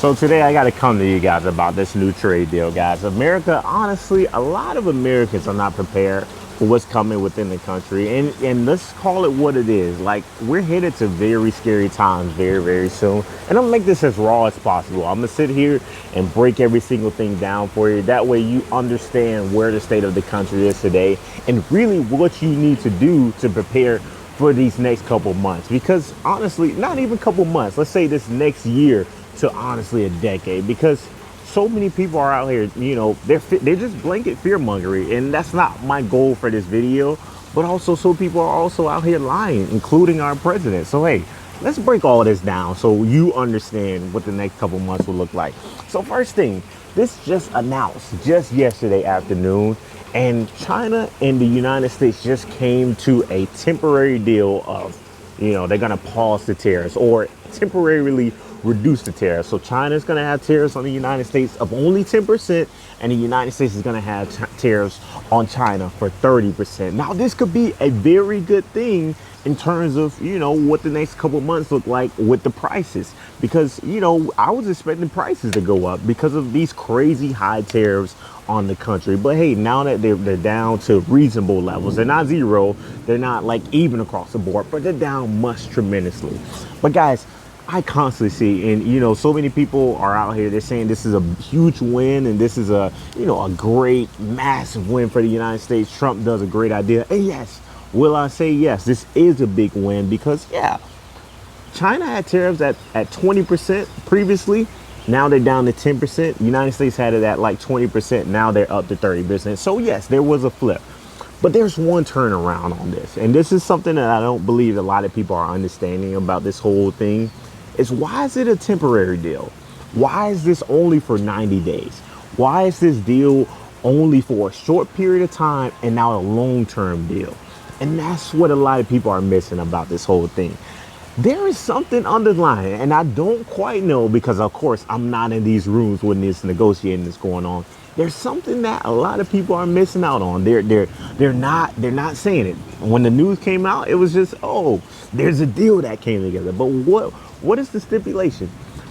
So today I got to come to you guys about this new trade deal, guys. America, honestly, a lot of Americans are not prepared for what's coming within the country. And let's call it what it is. Like, we're headed to very scary times very, very soon. And I'm gonna make this as raw as possible. I'm gonna sit here and break every single thing down for you. That way you understand where the state of the country is today and really what you need to do to prepare for these next couple months. Because honestly, not even a couple months, let's say this next year to honestly a decade, because so many people are out here, they're just blanket fear mongering, and that's not my goal for this video. But also, so people are also out here lying, including our president. So hey, let's break all this down so you understand what the next couple months will look like. So first thing, this just announced just yesterday afternoon, and China and the United States just came to a temporary deal of, they're gonna pause the tariffs or temporarily reduce the tariffs. So China is going to have tariffs on the United States of only 10%, and the United States is going to have tariffs on China for 30%. Now, this could be a very good thing in terms of, what the next couple months look like with the prices, because, I was expecting prices to go up because of these crazy high tariffs on the country. But hey, now that they're down to reasonable levels, they're not zero, they're not like even across the board, but they're down much tremendously. But guys, I constantly see, and so many people are out here, they're saying this is a huge win and this is a great massive win for the United States. Trump does a great idea. And yes, will I say yes, this is a big win, because China had tariffs at 20% previously. Now they're down to 10%. United States had it at like 20%. Now they're up to 30%. So yes, there was a flip. But there's one turnaround on this. And this is something that I don't believe a lot of people are understanding about this whole thing. Is why is it a temporary deal? Why is this only for 90 days? Why is this deal only for a short period of time and now a long-term deal? And that's what a lot of people are missing about this whole thing. There is something underlying, and I don't quite know, because of course I'm not in these rooms when this negotiating is going on. There's something that a lot of people are missing out on. They're not saying it. When the news came out, it was just, oh, there's a deal that came together. But what is the stipulation?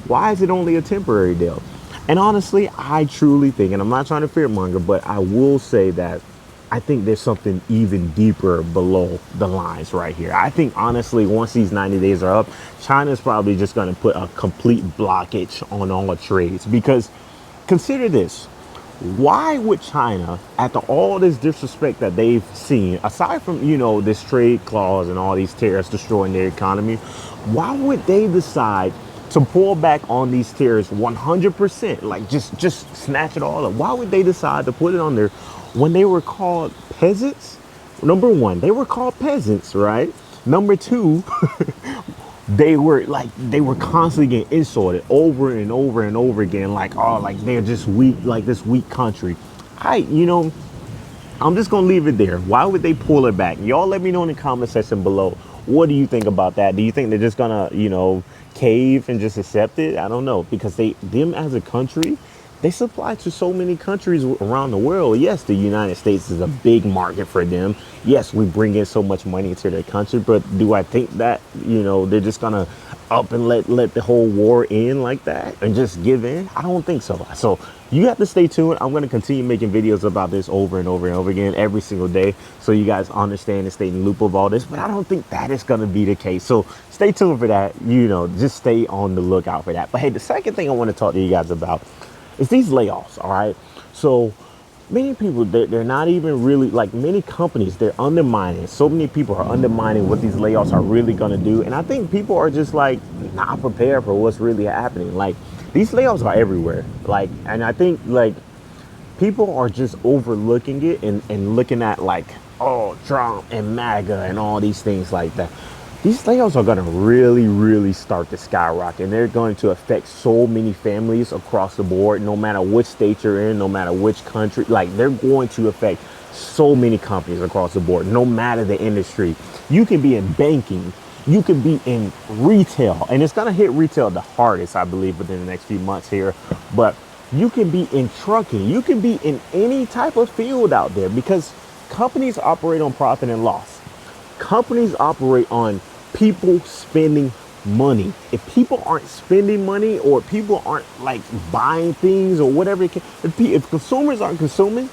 Why is it only a temporary deal? And honestly, I truly think, and I'm not trying to fearmonger, but I will say that I think there's something even deeper below the lines right here. I think honestly, once these 90 days are up, China's probably just going to put a complete blockage on all trades. Because consider this. Why would China, after all this disrespect that they've seen, aside from, this trade clause and all these tariffs destroying their economy, why would they decide to pull back on these tariffs 100%? Like just snatch it all up. Why would they decide to put it on there when they were called peasants? Number one, they were called peasants, right? Number two, they were constantly getting insulted over and over and over again, like, oh, like they're just weak, like this weak country. I'm just gonna leave it there. Why would they pull it back? Y'all let me know in the comment section below. What do you think about that? Do you think they're just gonna, cave and just accept it? I don't know, because them as a country, they supply to so many countries around the world. Yes, the United States is a big market for them. Yes, we bring in so much money into their country, but do I think that, they're just gonna up and let the whole war end like that and just give in? I don't think so. So you have to stay tuned. I'm going to continue making videos about this over and over and over again every single day, so you guys understand and stay in the loop of all this. But I don't think that is going to be the case. So stay tuned for that. Just stay on the lookout for that. But hey, the second thing I want to talk to you guys about is these layoffs. All right. So many people, they're not even really, like, many companies, they're undermining. So many people are undermining what these layoffs are really going to do. And I think people are just like not prepared for what's really happening. Like, these layoffs are everywhere. Like, and I think like people are just overlooking it and looking at like, oh, Trump and MAGA and all these things like that. These layoffs are going to really, really start to skyrocket, and they're going to affect so many families across the board, no matter which state you're in, no matter which country. Like, they're going to affect so many companies across the board, no matter the industry. You can be in banking, you can be in retail, and it's going to hit retail the hardest, I believe, within the next few months here. But you can be in trucking, you can be in any type of field out there, because companies operate on profit and loss. Companies operate on people spending money. If people aren't spending money, or people aren't like buying things or whatever it can, if consumers aren't consuming,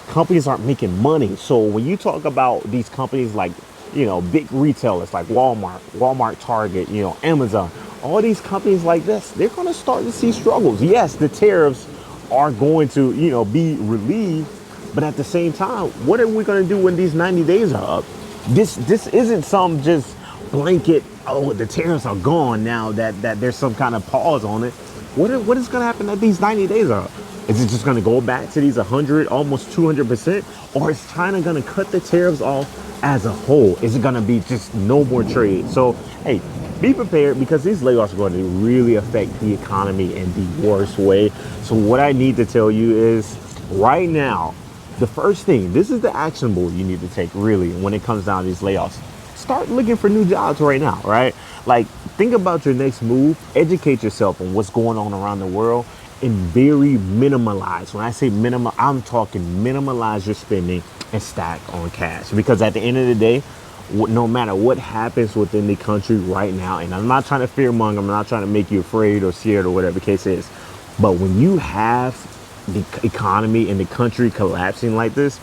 companies aren't making money. So when you talk about these companies like, big retailers like Walmart, Target, Amazon, all these companies like this, they're going to start to see struggles. Yes, the tariffs are going to, be relieved, but at the same time, what are we going to do when these 90 days are up? This isn't some just blanket, oh, the tariffs are gone now that there's some kind of pause on it. What is going to happen at these 90 days are up? Is it just going to go back to these 100, almost 200%? Or is China going to cut the tariffs off as a whole? Is it going to be just no more trade? So, hey, be prepared, because these layoffs are going to really affect the economy in the worst way. So what I need to tell you is, right now, the first thing, this is the actionable you need to take really when it comes down to these layoffs. Start looking for new jobs right now, right? Like, think about your next move, educate yourself on what's going on around the world, and very minimalize. When I say minimal, I'm talking minimalize your spending and stack on cash. Because at the end of the day, no matter what happens within the country right now, and I'm not trying to fearmonger, I'm not trying to make you afraid or scared or whatever the case is, but when you have the economy and the country collapsing like this,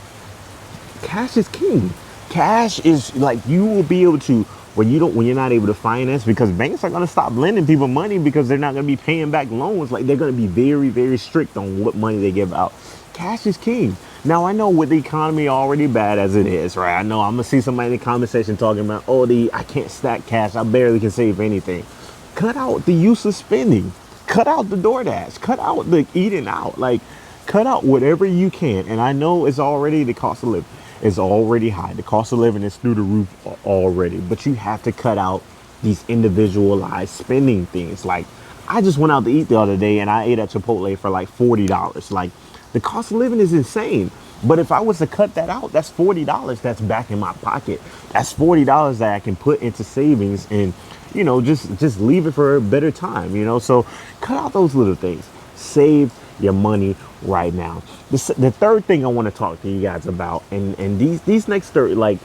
cash is king. Cash is like, you will be able to, when you're not able to finance, because banks are going to stop lending people money because they're not going to be paying back loans. Like, they're going to be very, very strict on what money they give out. Cash is king. Now, I know with the economy already bad as it is, right? I know I'm going to see somebody in the comment section talking about, oh, I can't stack cash, I barely can save anything. Cut out the use of spending. Cut out the DoorDash. Cut out the eating out. Like, cut out whatever you can. And I know it's already, the cost of living is already high. The cost of living is through the roof already. But you have to cut out these individualized spending things. Like, I just went out to eat the other day and I ate at Chipotle for like $40. Like, the cost of living is insane. But if I was to cut that out, that's $40 that's back in my pocket. That's $40 that I can put into savings and, just leave it for a better time, So cut out those little things. Save your money right now. The third thing I want to talk to you guys about, and these next 30,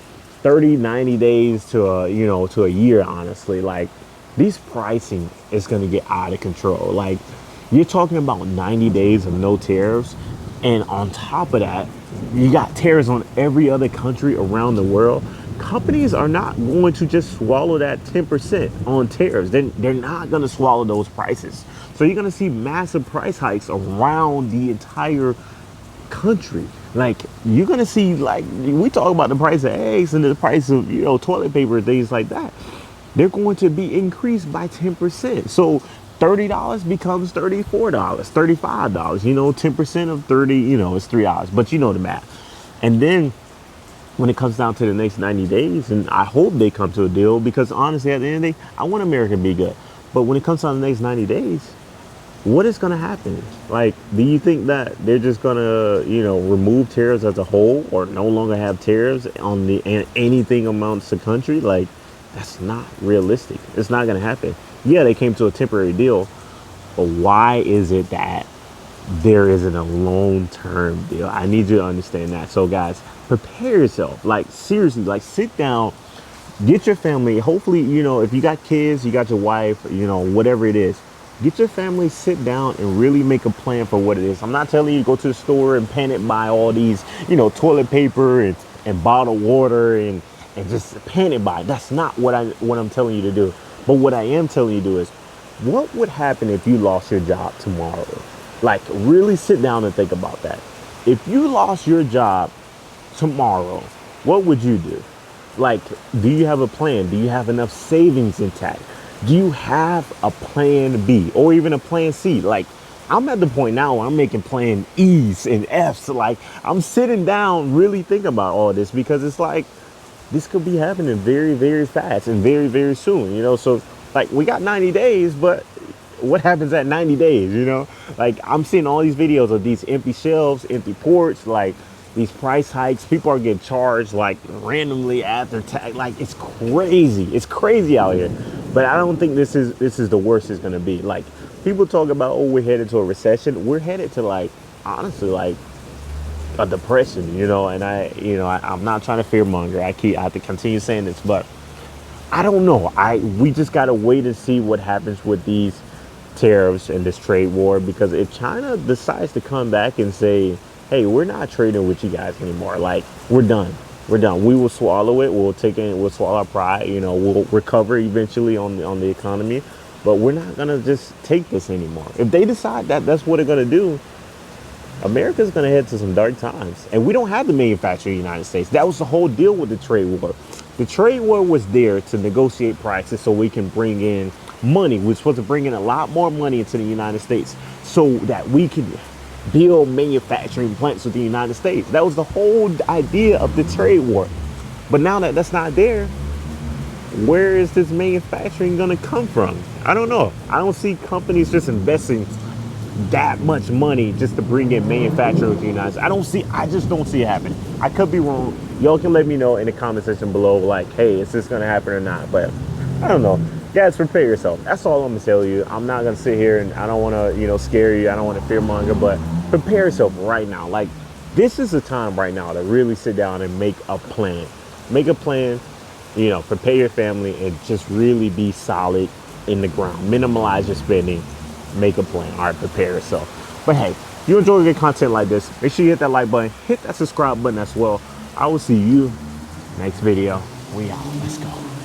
90 days to a year, honestly, like, these pricing is going to get out of control. Like, you're talking about 90 days of no tariffs, and on top of that, you got tariffs on every other country around the world. Companies are not going to just swallow that 10% on tariffs. They're not going to swallow those prices. So you're going to see massive price hikes around the entire country. Like, you're going to see, like, we talk about the price of eggs and the price of, toilet paper, things like that. They're going to be increased by 10%. So $30 becomes $34, $35. 10% of 30, is $3. But you know the math. And then when it comes down to the next 90 days, and I hope they come to a deal, because honestly, at the end of the day, I want America to be good. But when it comes down to the next 90 days, what is going to happen? Like, do you think that they're just going to, remove tariffs as a whole, or no longer have tariffs on anything amounts to country? Like, that's not realistic. It's not going to happen. Yeah, they came to a temporary deal, but why is it that there isn't a long-term deal? I need you to understand that. So guys, prepare yourself. Like, seriously, like, sit down, get your family. Hopefully, if you got kids, you got your wife, whatever it is, get your family, sit down and really make a plan for what it is. I'm not telling you to go to the store and panic buy all these, toilet paper and bottled water and just panic buy. That's not what I'm telling you to do. But what I am telling you to do is, what would happen if you lost your job tomorrow? Like, really sit down and think about that. If you lost your job tomorrow, what would you do? Like, do you have a plan? Do you have enough savings intact? Do you have a plan B or even a plan C? Like, I'm at the point now where I'm making plan E's and F's. Like, I'm sitting down really thinking about all this, because it's like, this could be happening very, very fast and very, very soon, So, like, we got 90 days, but what happens at 90 days, Like, I'm seeing all these videos of these empty shelves, empty ports, like, these price hikes. People are getting charged, like, randomly after tax. Like, it's crazy. It's crazy out here. But I don't think this is the worst it's going to be. Like, people talk about, oh, we're headed to a recession. We're headed to, like, honestly, like, a depression, and I'm not trying to fearmonger. I have to continue saying this, but I don't know. We just gotta wait and see what happens with these tariffs and this trade war, because if China decides to come back and say, hey, we're not trading with you guys anymore, like we're done. We're done. We will swallow it. We'll take it. We'll swallow our pride. You know, we'll recover eventually on the economy, but we're not gonna just take this anymore. If they decide that that's what they're gonna do, America's going to head to some dark times. And we don't have the manufacturing in the United States. That was the whole deal with the trade war. The trade war was there to negotiate prices so we can bring in money. We're supposed to bring in a lot more money into the United States so that we can build manufacturing plants with the United States. That was the whole idea of the trade war. But now that that's not there, where is this manufacturing going to come from? I don't know. I don't see companies just investing that much money just to bring in manufacturing with the United States. I just don't see it happening. I could be wrong. Y'all can let me know in the comment section below, like, hey, is this gonna happen or not? But I don't know. Guys, prepare yourself. That's all I'm gonna tell you. I'm not gonna sit here and I don't wanna, scare you. I don't wanna fearmonger, but prepare yourself right now. Like, this is the time right now to really sit down and make a plan. Make a plan, prepare your family and just really be solid in the ground. Minimalize your spending. Make a plan. All right, prepare yourself. But hey, if you enjoy good content like this, make sure you hit that like button, hit that subscribe button as well. I will see you next video. We out. Let's go.